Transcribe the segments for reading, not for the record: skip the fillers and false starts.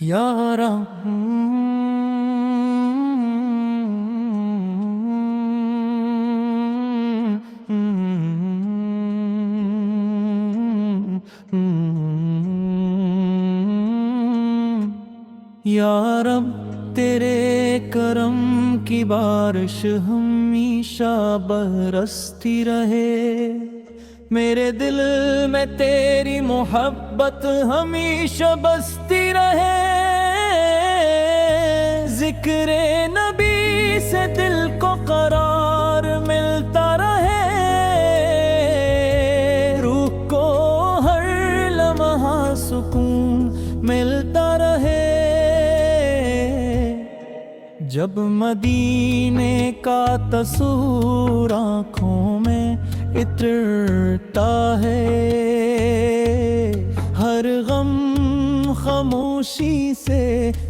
یارا یارب تیرے کرم کی بارش ہمیشہ برستی رہے، میرے دل میں تیری محبت ہمیشہ بستی رہے، ذکر نبی سے دل کو قرار ملتا رہے، روح کو ہر لمحہ سکون ملتا رہے، جب مدینے کا تصور آنکھوں میں اترتا ہے، ہر غم خاموشی سے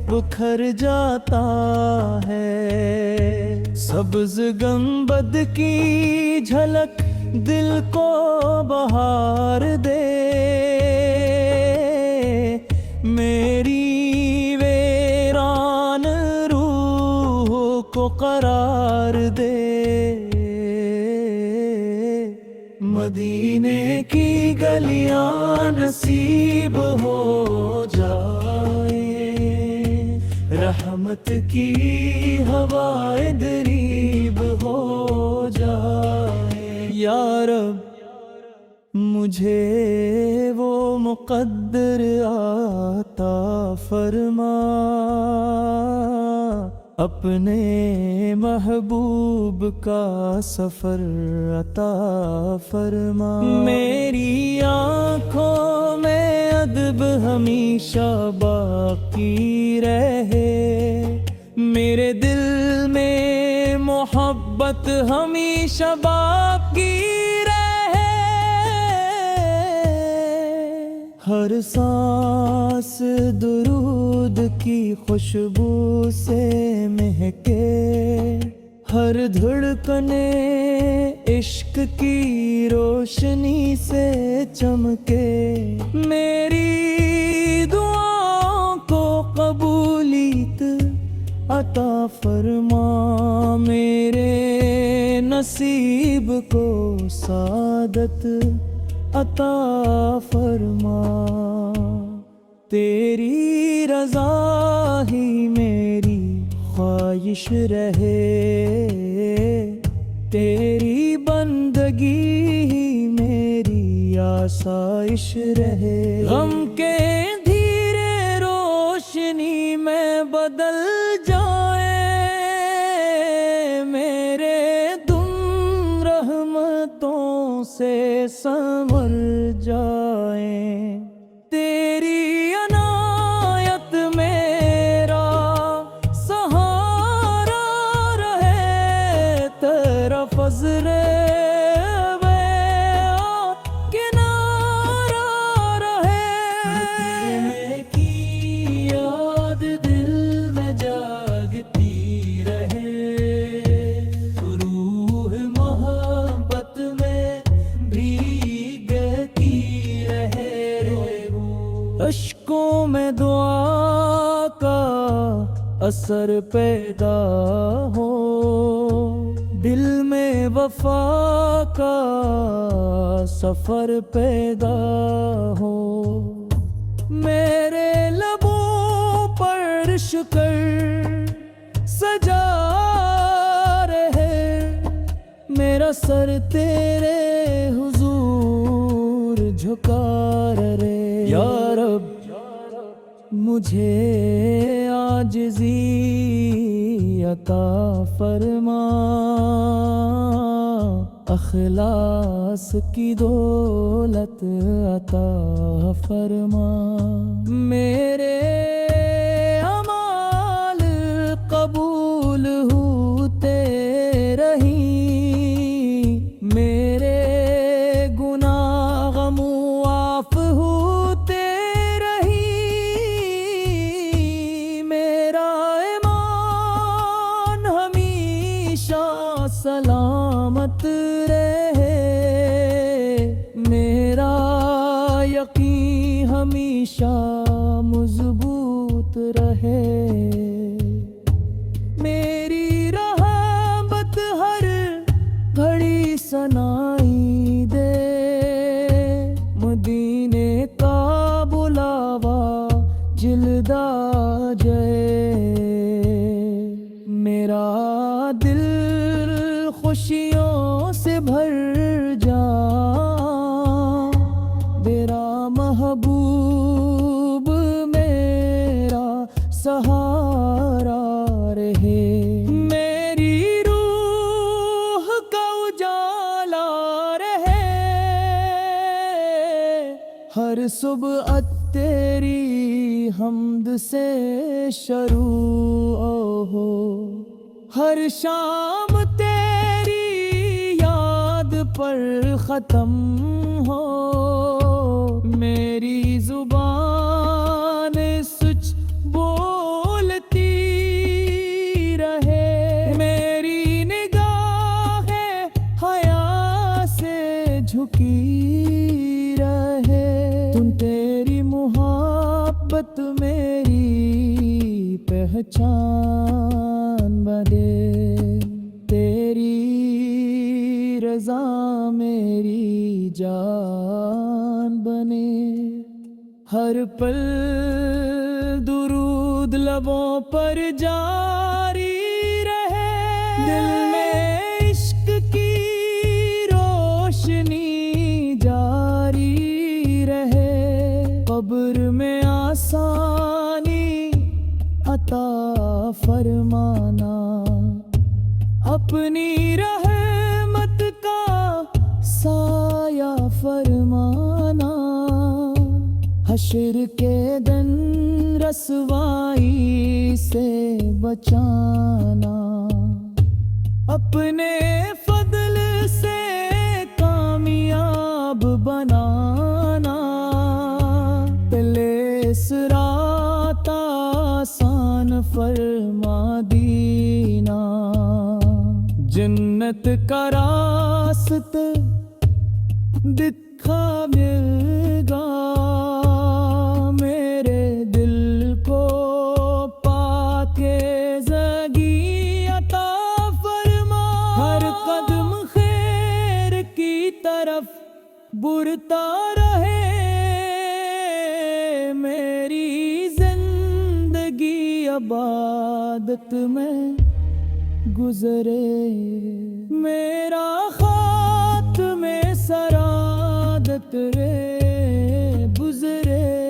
بکھر جاتا ہے، سبز گنبد کی جھلک دل کو بہار دے، میری ویران روح کو قرار دے، مدینے کی گلیاں نصیب ہو جائے، رحمت کی ہوائیں دریب ہو جائے، یا رب مجھے وہ مقدر عطا فرما، اپنے محبوب کا سفر عطا فرما، میری آنکھوں میں ادب ہمیشہ باقی رہے، میرے دل میں محبت ہمیشہ باقی رہے، ہر سانس درود کی خوشبو سے مہکے، ہر دھڑکنے عشق کی روشنی سے چمکے، میری دعاؤں کو قبولیت عطا فرما، میرے نصیب کو سعادت عطا فرما، تیری رضا ہی میری خواہش رہے، تیری بندگی ہی میری آسائش رہے، غم کے دھیرے روشنی میں بدل جائے، میرے دم رحمتوں سے سنور جائیں، تیری عنایت میرا سہارا رہے، تیرا فضل کنارہ رہے، کی یاد دل میں جاگتی رہے، روح محبت میں بھیگتی رہے، اشکوں میں دعا کا اثر پیدا ہو، دل میں وفا کا سفر پیدا ہو، میرے لبوں پر شکر سجا رہے، میرا سر تیرے حضور جھکا رہے، یا رب مجھے عاجزی عطا فرما، اخلاص کی دولت عطا فرما، میرے اعمال قبول ہوتے رہیں، میرے گناہ معاف ہوتے رہیں، میرا ایمان ہمیشہ سلامت رہے، میرا یقین ہمیشہ مضبوط رہے. میری رحمت ہر گھڑی سنائی دے. مدینے کا بلاوا جلدا جائے. میرا دل خوشیوں سے بھر جا. میرا محبوب میرا سہارا رہے. میری روح کا اجالا رہے. ہر صبح تیری حمد سے شروع ہو. ہر شام تیری یاد پر ختم ہو. میری زبان سچ بولتی رہے. میری نگاہ حیا سے جھکی رہے. تیری محبت میری پہچان بنے. تیری رضا میری جان بنے. ہر پل درود لبوں پر جاری رہے. دل میں عشق کی روشنی جاری رہے. قبر میں آسانی عطا فرمانا. اپنی رحمت کا سایہ فرمانا. حشر کے دن رسوائی سے بچانا. اپنے فضل سے کامیاب بنانا. پہلے صراط آسان فرما دینا. جنت کا راستہ دکھا مل گا. میرے دل کو پاکیزگی عطا فرما. ہر قدم خیر کی طرف بڑھتا رہے. میری زندگی عبادت میں گزرے. میرا خاتمہ سعادت رے گزرے.